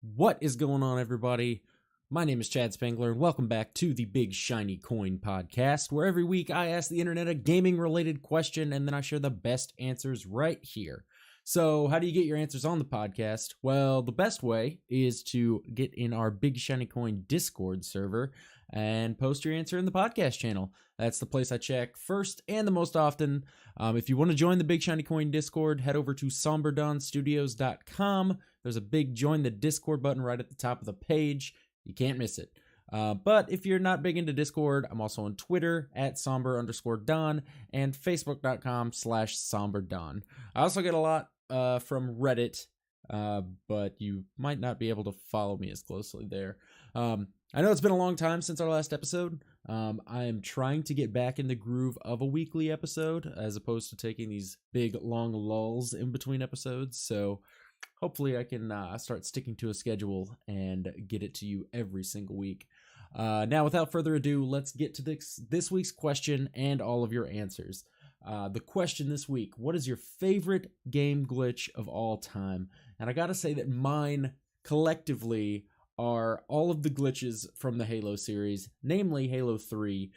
What is going on, everybody? My name is Chad Spangler, and welcome back to the Big Shiny Coin podcast, where every week I ask the internet a gaming related question and then I share the best answers right here. So, how do you get your answers on the podcast? Well, the best way is to get in our Big Shiny Coin Discord server and post your answer in the podcast channel. That's the place I check first and the most often. If you want to join the Big Shiny Coin Discord, head over to somberdonstudios.com. There's a big join the Discord button right at the top of the page. You can't miss it. But if you're not big into Discord, I'm also on Twitter at somber_don and facebook.com/somberdon. I also get a lot from Reddit, but you might not be able to follow me as closely there. I know it's been a long time since our last episode. I am trying to get back in the groove of a weekly episode as opposed to taking these big long lulls in between episodes. So hopefully I can start sticking to a schedule and get it to you every single week. Now, without further ado, let's get to this week's question and all of your answers. The question this week: what is your favorite game glitch of all time? And I gotta say that mine collectively are all of the glitches from the Halo series, namely Halo 3.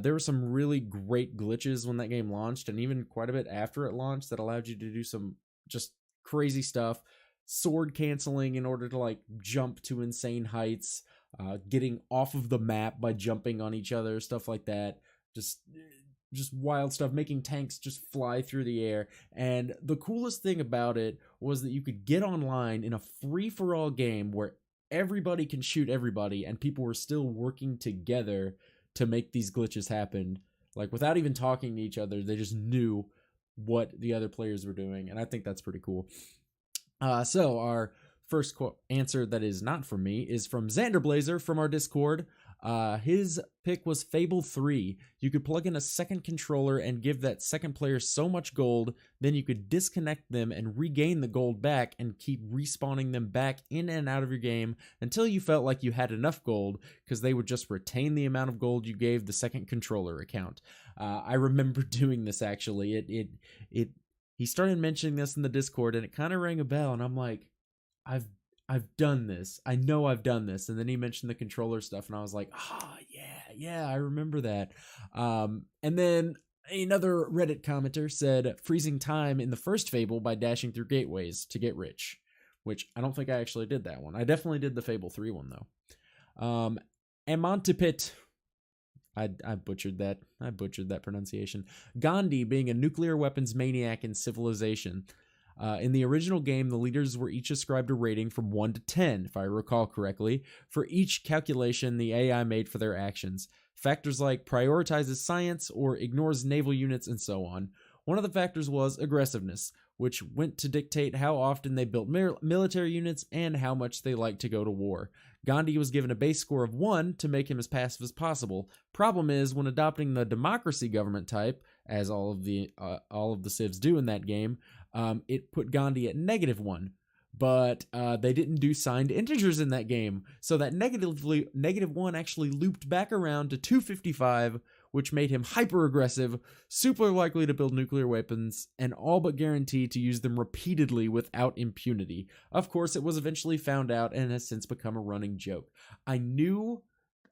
There were some really great glitches when that game launched, and even quite a bit after it launched, that allowed you to do some just crazy stuff. Sword canceling in order to like jump to insane heights, getting off of the map by jumping on each other, stuff like that. Just wild stuff, making tanks just fly through the air. And the coolest thing about it was that you could get online in a free-for-all game where everybody can shoot everybody and people were still working together to make these glitches happen. Like, without even talking to each other, they just knew what the other players were doing, and I think that's pretty cool. So our first answer that is not from me is from Xander Blazer from our Discord. His pick was Fable 3. You could plug in a second controller and give that second player so much gold, then you could disconnect them and regain the gold back and keep respawning them back in and out of your game until you felt like you had enough gold, because they would just retain the amount of gold you gave the second controller account. I remember doing this actually. He started mentioning this in the Discord and it kind of rang a bell, and I'm like, I've done this. I know I've done this. And then he mentioned the controller stuff, and I was like, yeah, I remember that. And then another Reddit commenter said freezing time in the first Fable by dashing through gateways to get rich, which I don't think I actually did that one. I definitely did the Fable 3 one, though. Amantipit. I butchered that. I butchered that pronunciation. Gandhi being a nuclear weapons maniac in Civilization. In the original game, the leaders were each ascribed a rating from 1 to 10, if I recall correctly, for each calculation the AI made for their actions. Factors like prioritizes science or ignores naval units and so on. One of the factors was aggressiveness, which went to dictate how often they built military units and how much they liked to go to war. Gandhi was given a base score of 1 to make him as passive as possible. Problem is, when adopting the democracy government type, as all of the civs do in that game, it put Gandhi at -1. But they didn't do signed integers in that game, so that -1 actually looped back around to 255, which made him hyper aggressive, super likely to build nuclear weapons, and all but guaranteed to use them repeatedly without impunity. Of course, it was eventually found out and has since become a running joke. I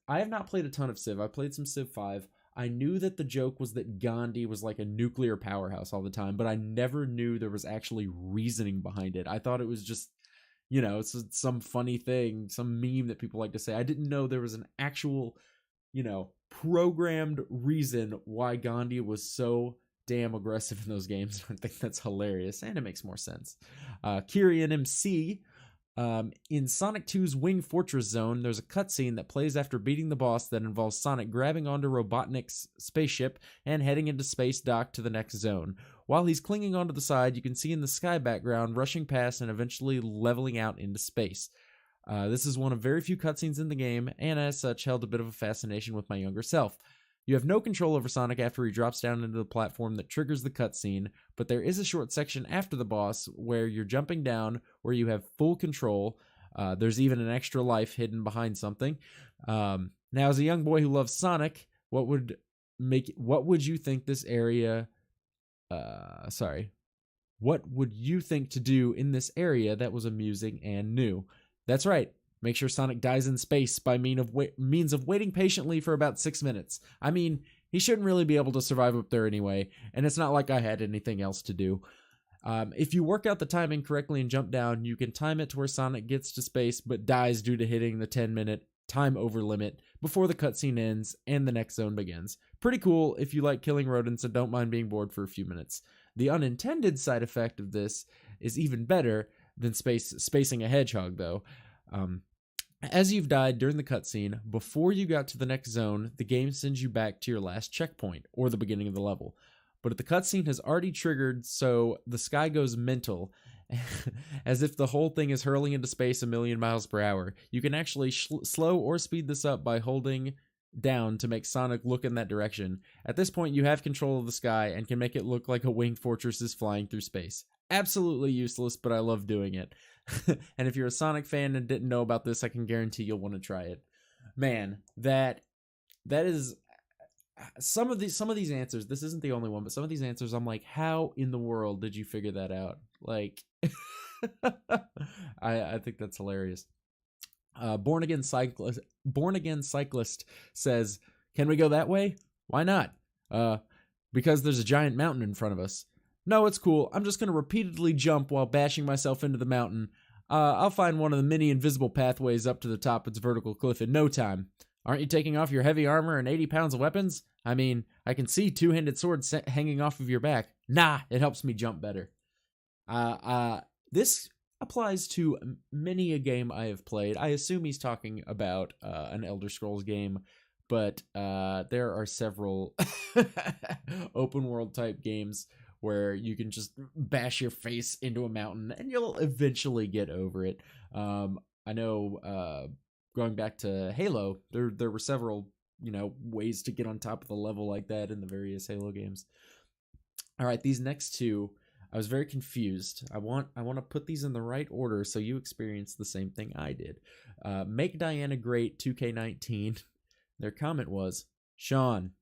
have not played a ton of Civ. I played some Civ 5. I knew that the joke was that Gandhi was like a nuclear powerhouse all the time, but I never knew there was actually reasoning behind it. I thought it was just, it's some funny thing, some meme that people like to say. I didn't know there was an actual, programmed reason why Gandhi was so damn aggressive in those games. I think that's hilarious, and it makes more sense. Kyrian MC. In Sonic 2's Wing Fortress Zone, there's a cutscene that plays after beating the boss that involves Sonic grabbing onto Robotnik's spaceship and heading into space dock to the next zone. While he's clinging onto the side, you can see in the sky background rushing past and eventually leveling out into space. This is one of very few cutscenes in the game, and as such held a bit of a fascination with my younger self. You have no control over Sonic after he drops down into the platform that triggers the cutscene, but there is a short section after the boss where you're jumping down, where you have full control. There's even an extra life hidden behind something. Now, as a young boy who loves Sonic, what would you think this area? What would you think to do in this area that was amusing and new? That's right. Make sure Sonic dies in space by means of waiting patiently for about 6 minutes. I mean, he shouldn't really be able to survive up there anyway, and it's not like I had anything else to do. If you work out the timing correctly and jump down, you can time it to where Sonic gets to space but dies due to hitting the 10-minute time over limit before the cutscene ends and the next zone begins. Pretty cool if you like killing rodents and don't mind being bored for a few minutes. The unintended side effect of this is even better than spacing a hedgehog, though. As you've died during the cutscene, before you got to the next zone, the game sends you back to your last checkpoint, or the beginning of the level. But if the cutscene has already triggered, so the sky goes mental, as if the whole thing is hurling into space 1,000,000 miles per hour, you can actually slow or speed this up by holding down to make Sonic look in that direction. At this point, you have control of the sky and can make it look like a winged fortress is flying through space. Absolutely useless, but I love doing it. And if you're a Sonic fan and didn't know about this, I can guarantee you'll want to try it. Man, that is some of these answers. This isn't the only one, but some of these answers, I'm like, how in the world did you figure that out? Like, I think that's hilarious. Born Again Cyclist says, "Can we go that way? Why not? Because there's a giant mountain in front of us. No, it's cool. I'm just going to repeatedly jump while bashing myself into the mountain. I'll find one of the many invisible pathways up to the top of its vertical cliff in no time. Aren't you taking off your heavy armor and 80 pounds of weapons? I mean, I can see two-handed swords hanging off of your back. Nah, it helps me jump better." This applies to many a game I have played. I assume he's talking about an Elder Scrolls game, but there are several open world type games where you can just bash your face into a mountain and you'll eventually get over it. I know going back to Halo, there were several, ways to get on top of the level like that in the various Halo games. All right, these next two, I was very confused. I want to put these in the right order so you experience the same thing I did. Make Diana Great 2K19. Their comment was, Sean.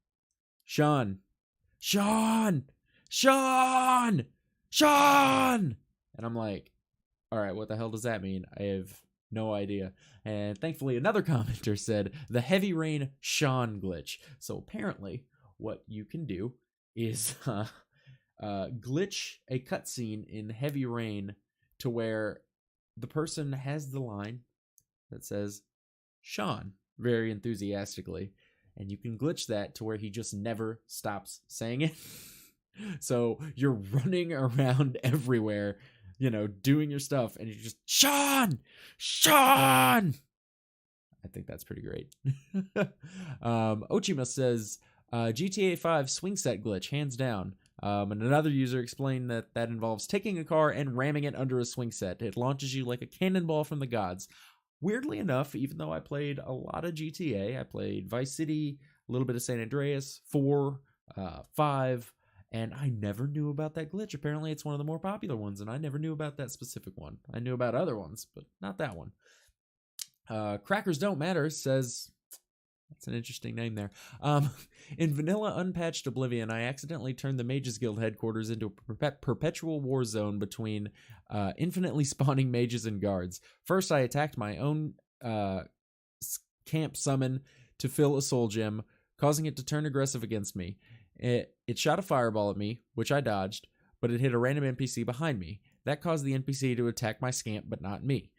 And I'm like, all right, what the hell does that mean? I have no idea. And thankfully, another commenter said, the Heavy Rain Sean glitch. So apparently, what you can do is glitch a cutscene in Heavy Rain to where the person has the line that says, Sean, very enthusiastically. And you can glitch that to where he just never stops saying it. So you're running around everywhere, doing your stuff, and you're just, Sean! I think that's pretty great. Ochima says, GTA 5 swing set glitch, hands down. And another user explained that involves taking a car and ramming it under a swing set. It launches you like a cannonball from the gods. Weirdly enough, even though I played a lot of GTA, I played Vice City, a little bit of San Andreas, 4, 5, and I never knew about that glitch. Apparently, it's one of the more popular ones, and I never knew about that specific one. I knew about other ones, but not that one. Crackers Don't Matter says, that's an interesting name there. In Vanilla Unpatched Oblivion, I accidentally turned the Mages Guild headquarters into a perpetual war zone between infinitely spawning mages and guards. First, I attacked my own camp summon to fill a soul gem, causing it to turn aggressive against me. It shot a fireball at me, which I dodged, but it hit a random NPC behind me. That caused the NPC to attack my scamp, but not me.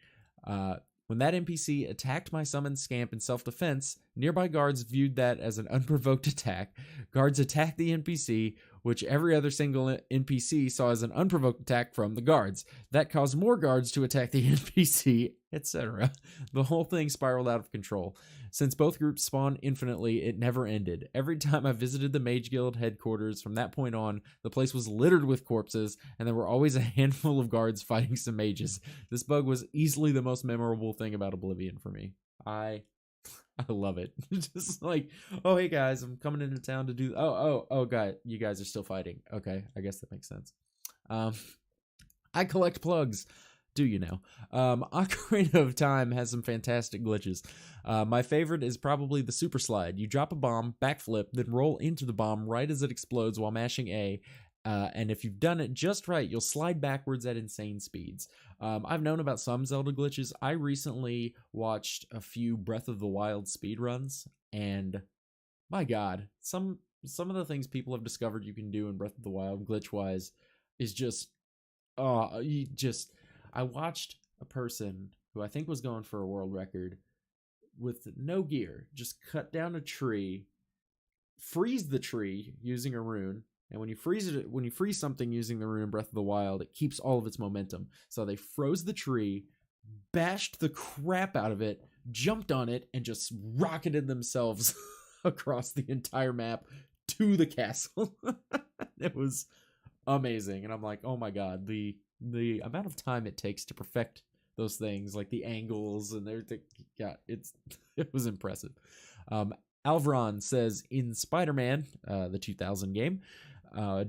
When that NPC attacked my summoned scamp in self-defense, nearby guards viewed that as an unprovoked attack. Guards attacked the NPC, which every other single NPC saw as an unprovoked attack from the guards. That caused more guards to attack the NPC, etc. The whole thing spiraled out of control. Since both groups spawned infinitely, it never ended. Every time I visited the Mage Guild headquarters from that point on, the place was littered with corpses, and there were always a handful of guards fighting some mages. This bug was easily the most memorable thing about Oblivion for me. I love it. Just like, oh, hey guys, I'm coming into town to do, God, you guys are still fighting. Okay, I guess that makes sense. I collect plugs. Do you know? Ocarina of Time has some fantastic glitches. My favorite is probably the super slide. You drop a bomb, backflip, then roll into the bomb right as it explodes while mashing A. And if you've done it just right, you'll slide backwards at insane speeds. I've known about some Zelda glitches. I recently watched a few Breath of the Wild speedruns, and my God, some of the things people have discovered you can do in Breath of the Wild glitch wise is just I watched a person who I think was going for a world record with no gear just cut down a tree, freeze the tree using a rune, and when you freeze something using the rune in Breath of the Wild, it keeps all of its momentum. So they froze the tree, bashed the crap out of it, jumped on it, and just rocketed themselves across the entire map to the castle. It was amazing, and I'm like, oh my God, the amount of time it takes to perfect those things, like the angles and everything. Yeah, it was impressive. Alvaron says in Spider-Man, the 2000 game,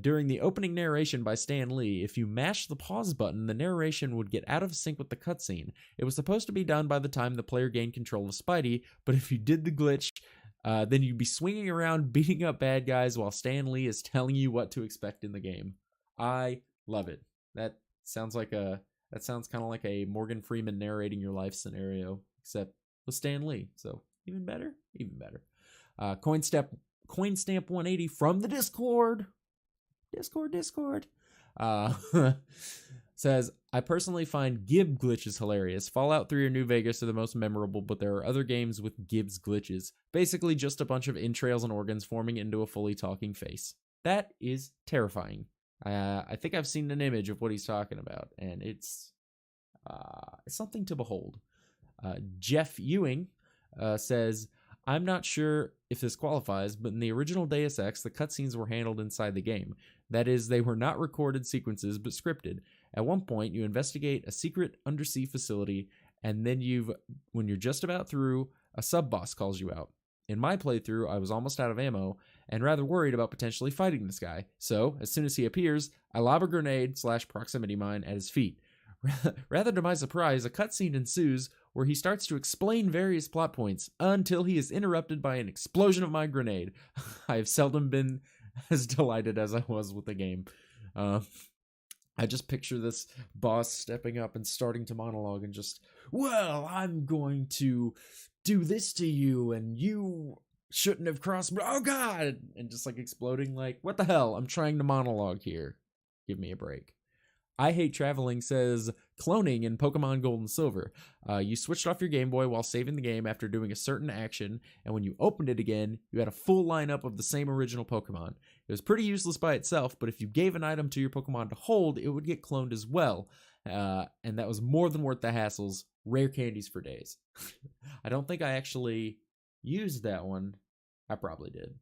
during the opening narration by Stan Lee, if you mash the pause button, the narration would get out of sync with the cutscene. It was supposed to be done by the time the player gained control of Spidey, but if you did the glitch, then you'd be swinging around beating up bad guys while Stan Lee is telling you what to expect in the game. I love it. That sounds kind of like a Morgan Freeman narrating your life scenario, except with Stan Lee. So even better. Coinstamp 180 from the Discord. Says, I personally find Gib glitches hilarious. Fallout 3 or New Vegas are the most memorable, but there are other games with Gib's glitches. Basically just a bunch of entrails and organs forming into a fully talking face. That is terrifying. I think I've seen an image of what he's talking about, and it's something to behold. Jeff Ewing says, I'm not sure if this qualifies, but in the original Deus Ex, the cutscenes were handled inside the game. That is, they were not recorded sequences, but scripted. At one point, you investigate a secret undersea facility, and then when you're just about through, a sub-boss calls you out. In my playthrough, I was almost out of ammo, and rather worried about potentially fighting this guy. So, as soon as he appears, I lob a grenade / proximity mine at his feet. Rather to my surprise, a cutscene ensues where he starts to explain various plot points until he is interrupted by an explosion of my grenade. I have seldom been as delighted as I was with the game. I just picture this boss stepping up and starting to monologue and just, well, I'm going to do this to you and you shouldn't have crossed, oh God, and just like exploding like, what the hell? I'm trying to monologue here. Give me a break. I Hate Traveling says, cloning in Pokemon Gold and Silver. You switched off your Game Boy while saving the game after doing a certain action, and when you opened it again, you had a full lineup of the same original Pokemon. It was pretty useless by itself, but if you gave an item to your Pokemon to hold, it would get cloned as well. And that was more than worth the hassles. Rare candies for days. I don't think I actually used that one. I probably did.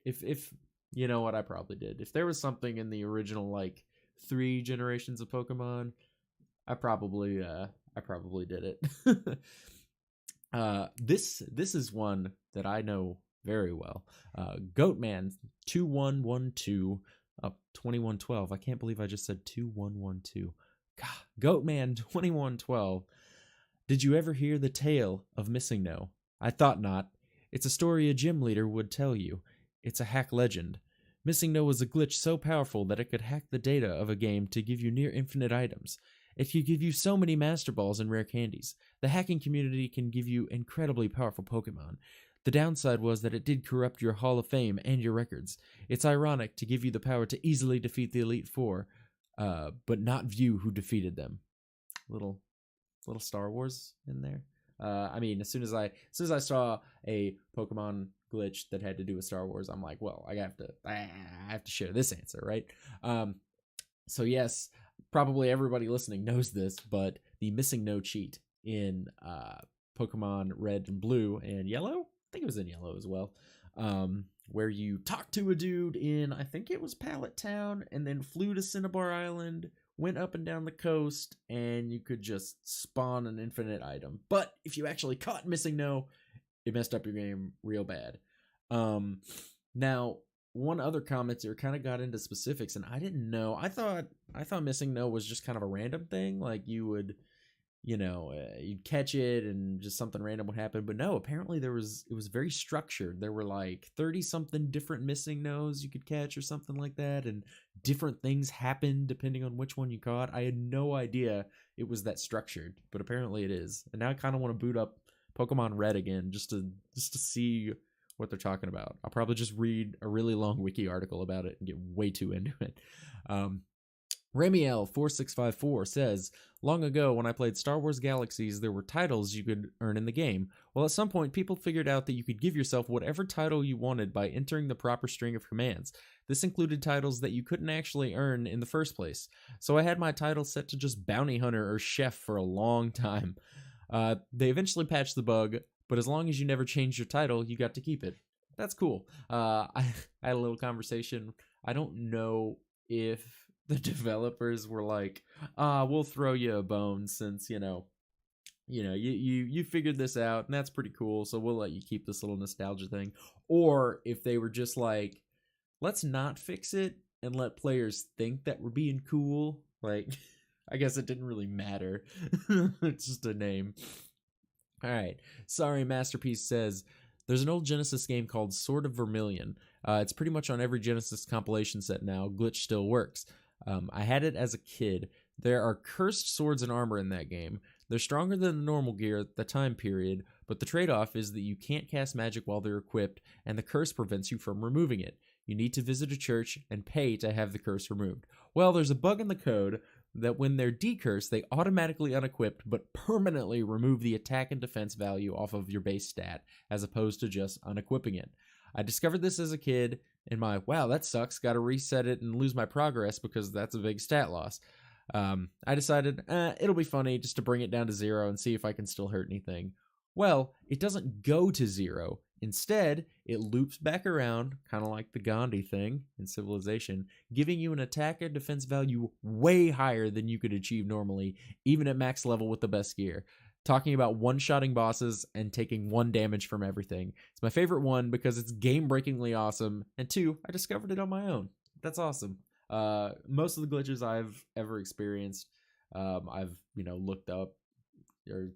If you know what, I probably did. If there was something in the original, like, 3 generations of Pokemon, I probably did it. This is one that I know very well. Goatman 2112 2112. I can't believe I just said 2112. God, Goatman 2112. Did you ever hear the tale of Missing No? I thought not. It's a story a gym leader would tell you. It's a hack legend. Missing No was a glitch so powerful that it could hack the data of a game to give you near infinite items. It could give you so many Master Balls and rare candies. The hacking community can give you incredibly powerful Pokemon. The downside was that it did corrupt your Hall of Fame and your records. It's ironic to give you the power to easily defeat the Elite Four, but not view who defeated them. Little Star Wars in there. I mean, as soon as I saw a Pokemon glitch that had to do with Star Wars, I'm like, well, I have to share this answer, right? So yes, probably everybody listening knows this, but the Missing No cheat in Pokemon Red and Blue and Yellow, I think it was in Yellow as well, where you talked to a dude in, I think it was Pallet Town, and then flew to Cinnabar Island, went up and down the coast, and you could just spawn an infinite item. But if you actually caught Missing No, it messed up your game real bad. Now, one other commenter kind of got into specifics, and I didn't know. I thought Missing No was just kind of a random thing. Like, you would you'd catch it and just something random would happen. But no, apparently it was very structured. There were like 30 something different missing no's you could catch or something like that, and different things happened depending on which one you caught. I had no idea it was that structured, but apparently it is. And now I kind of want to boot up Pokemon Red again just to see what they're talking about. I'll probably just read a really long wiki article about it and get way too into it. Ramiel4654 says, long ago when I played Star Wars Galaxies, there were titles you could earn in the game. Well, at some point, people figured out that you could give yourself whatever title you wanted by entering the proper string of commands. This included titles that you couldn't actually earn in the first place. So I had my title set to just Bounty Hunter or Chef for a long time. They eventually patched the bug, but as long as you never changed your title, you got to keep it. That's cool. I had a little conversation. I don't know if the developers were like, we'll throw you a bone since, you figured this out and that's pretty cool, so we'll let you keep this little nostalgia thing. Or if they were just like, let's not fix it and let players think that we're being cool. Like, I guess it didn't really matter. It's just a name. All right. Sorry, Masterpiece says, there's an old Genesis game called Sword of Vermilion. It's pretty much on every Genesis compilation set now. Glitch still works. I had it as a kid. There are cursed swords and armor in that game. They're stronger than the normal gear at the time period, but the trade-off is that you can't cast magic while they're equipped, and the curse prevents you from removing it. You need to visit a church and pay to have the curse removed. Well, there's a bug in the code that when they're decursed, they automatically unequipped but permanently remove the attack and defense value off of your base stat, as opposed to just unequipping it. I discovered this as a kid, and wow, that sucks, gotta reset it and lose my progress because that's a big stat loss. I decided, it'll be funny just to bring it down to 0 and see if I can still hurt anything. Well, it doesn't go to 0. Instead, it loops back around, kind of like the Gandhi thing in Civilization, giving you an attack and defense value way higher than you could achieve normally, even at max level with the best gear. Talking about one-shotting bosses and taking 1 damage from everything. It's my favorite one because it's game-breakingly awesome, and 2, I discovered it on my own. That's awesome. Most of the glitches I've ever experienced, I've looked up or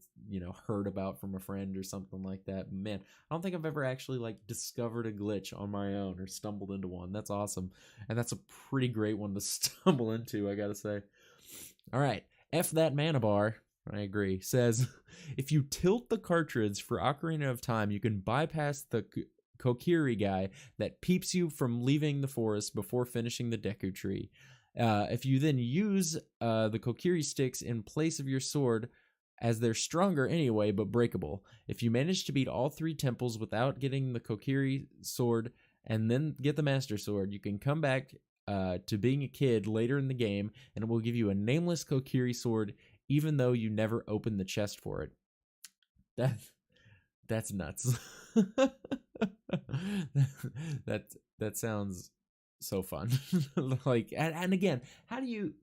heard about from a friend or something like that. Man, I don't think I've ever actually discovered a glitch on my own or stumbled into one. That's awesome, and that's a pretty great one to stumble into, I gotta say. All right, F that mana bar. I agree. Says, if you tilt the cartridge for Ocarina of Time, you can bypass the Kokiri guy that peeps you from leaving the forest before finishing the Deku Tree. If you then use the Kokiri sticks in place of your sword, as they're stronger anyway but breakable. If you manage to beat all 3 temples without getting the Kokiri sword and then get the Master Sword, you can come back to being a kid later in the game, and it will give you a nameless Kokiri sword even though you never opened the chest for it. That's nuts. that sounds so fun. And again, how do you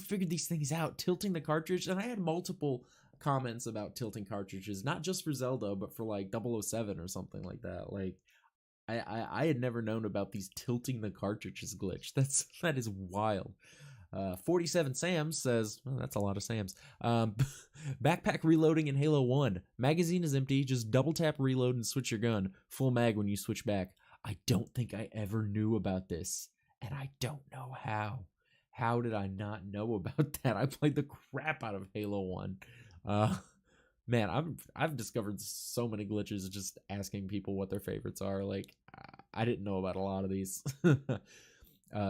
figure these things out? Tilting the cartridge? And I had multiple comments about tilting cartridges, not just for Zelda, but for 007 or something like that. I had never known about these tilting the cartridges glitch. That is wild. 47 Sams says, well, that's a lot of Sams. Backpack reloading in Halo 1. Magazine is empty. Just double tap reload and switch your gun. Full mag when you switch back. I don't think I ever knew about this, and I don't know how. How did I not know about that? I played the crap out of Halo 1. Man, I've discovered so many glitches just asking people what their favorites are. I didn't know about a lot of these.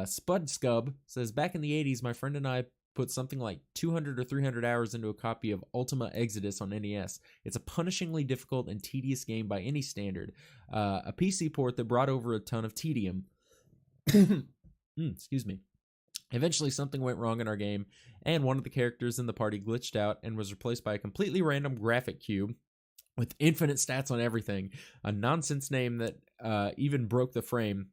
Spud Scub says, back in the 80s, my friend and I put something like 200 or 300 hours into a copy of Ultima Exodus on NES. It's a punishingly difficult and tedious game by any standard. A PC port that brought over a ton of tedium. Excuse me. Eventually, something went wrong in our game, and one of the characters in the party glitched out and was replaced by a completely random graphic cube with infinite stats on everything, a nonsense name that even broke the frame,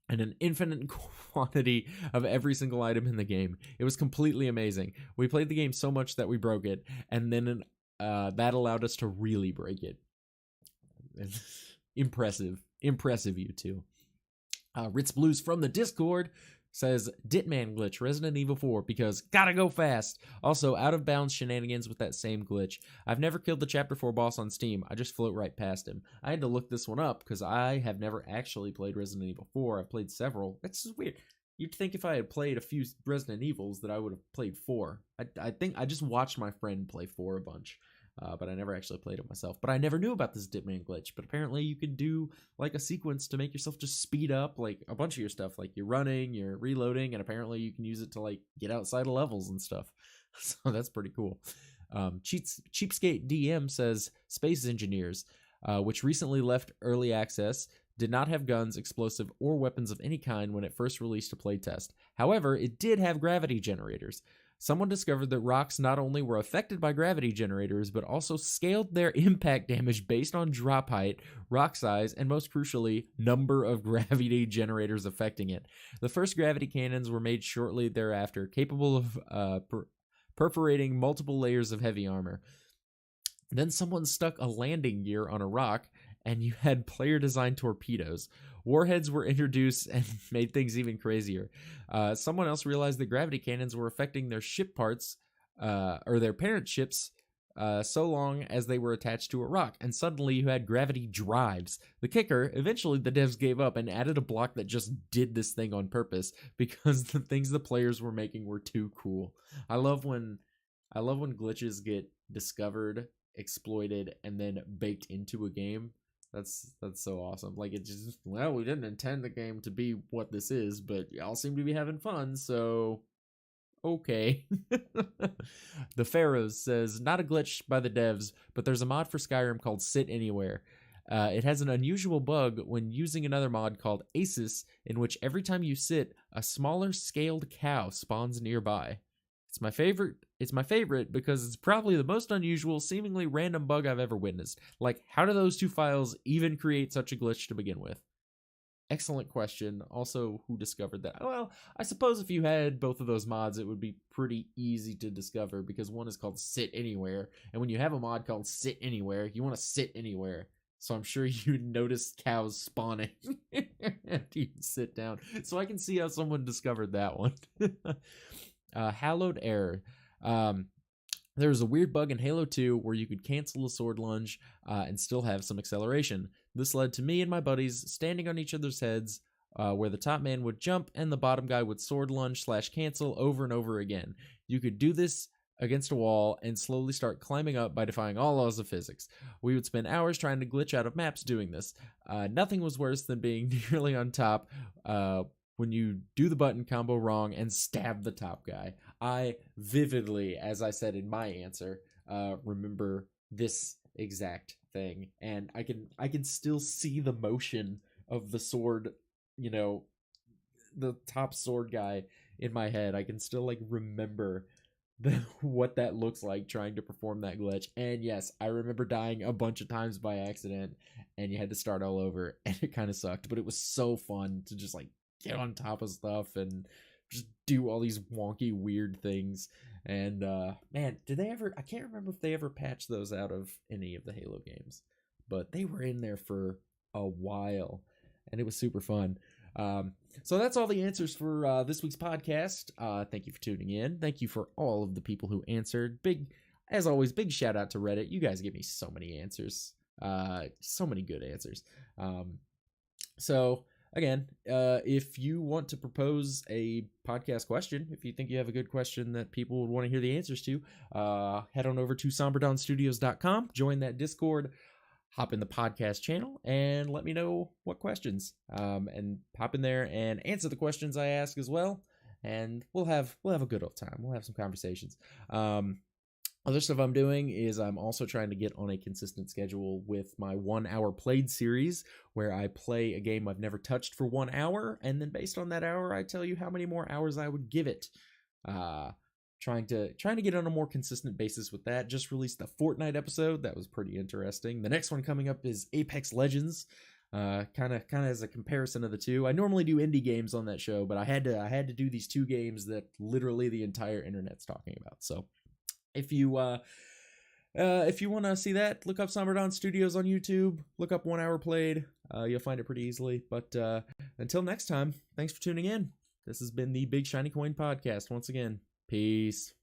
and an infinite quantity of every single item in the game. It was completely amazing. We played the game so much that we broke it, and then that allowed us to really break it. Impressive, you two. Ritz Blues from the Discord says Ditman glitch, Resident Evil 4, because gotta go fast. Also, out of bounds shenanigans with that same glitch. I've never killed the Chapter 4 boss on Steam. I just float right past him. I had to look this one up because I have never actually played Resident Evil 4. I've played several. That's just weird. You'd think if I had played a few Resident Evils that I would have played 4. I think I just watched my friend play 4 a bunch. But I never actually played it myself. But I never knew about this Ditman glitch. But apparently you can do like a sequence to make yourself just speed up like a bunch of your stuff. Like you're running, you're reloading, and apparently you can use it to like get outside of levels and stuff. So that's pretty cool. Cheapskate DM says Space Engineers, which recently left early access, did not have guns, explosive, or weapons of any kind when it first released to playtest. However, it did have gravity generators. Someone discovered that rocks not only were affected by gravity generators, but also scaled their impact damage based on drop height, rock size, and most crucially, number of gravity generators affecting it. The first gravity cannons were made shortly thereafter, capable of perforating multiple layers of heavy armor. Then someone stuck a landing gear on a rock, and you had player-designed torpedoes. Warheads were introduced and made things even crazier. Someone else realized that gravity cannons were affecting their ship parts, or their parent ships, so long as they were attached to a rock, and suddenly you had gravity drives. The kicker, eventually the devs gave up and added a block that just did this thing on purpose, because the things the players were making were too cool. I love when glitches get discovered, exploited, and then baked into a game. That's so awesome. Like, it just, well, we didn't intend the game to be what this is, but y'all seem to be having fun, so okay. The Pharaohs says, not a glitch by the devs, but there's a mod for Skyrim called Sit Anywhere. It has an unusual bug when using another mod called Asus, in which every time you sit, a smaller scaled cow spawns nearby. It's my favorite because it's probably the most unusual, seemingly random bug I've ever witnessed. Like, how do those two files even create such a glitch to begin with? Excellent question. Also, who discovered that? Well, I suppose if you had both of those mods, it would be pretty easy to discover because one is called Sit Anywhere, and when you have a mod called Sit Anywhere, you want to sit anywhere. So I'm sure you notice cows spawning after you sit down. So I can see how someone discovered that one. Hallowed Error. There was a weird bug in Halo 2 where you could cancel a sword lunge and still have some acceleration. This led to me and my buddies standing on each other's heads where the top man would jump and the bottom guy would sword lunge / cancel over and over again. You could do this against a wall and slowly start climbing up by defying all laws of physics. We would spend hours trying to glitch out of maps doing this. Nothing was worse than being nearly on top when you do the button combo wrong and stab the top guy. I vividly, as I said in my answer, remember this exact thing, and I can still see the motion of the sword, the top sword guy in my head. I can still like remember what that looks like trying to perform that glitch. And yes, I remember dying a bunch of times by accident, and you had to start all over, and it kind of sucked, but it was so fun to just like get on top of stuff and just do all these wonky weird things. And man, did they ever, I can't remember if they ever patched those out of any of the Halo games, but they were in there for a while and it was super fun. So that's all the answers for this week's podcast. Thank you for tuning in. Thank you for all of the people who answered. As always, big shout out to Reddit. You guys give me so many answers, so many good answers. So again, if you want to propose a podcast question, if you think you have a good question that people would want to hear the answers to, head on over to somberdawnstudios.com, join that Discord, hop in the podcast channel, and let me know what questions. And hop in there and answer the questions I ask as well, and we'll have a good old time. We'll have some conversations. Other stuff I'm doing is I'm also trying to get on a consistent schedule with my 1 hour played series, where I play a game I've never touched for 1 hour, and then based on that hour, I tell you how many more hours I would give it. Trying to get on a more consistent basis with that. Just released the Fortnite episode. That was pretty interesting. The next one coming up is Apex Legends. Kind of as a comparison of the two. I normally do indie games on that show, but I had to do these two games that literally the entire internet's talking about. So if you want to see that, look up Somber Dawn Studios on YouTube. Look up 1 hour played. You'll find it pretty easily. But until next time, thanks for tuning in. This has been the Big Shiny Coin Podcast. Once again, peace.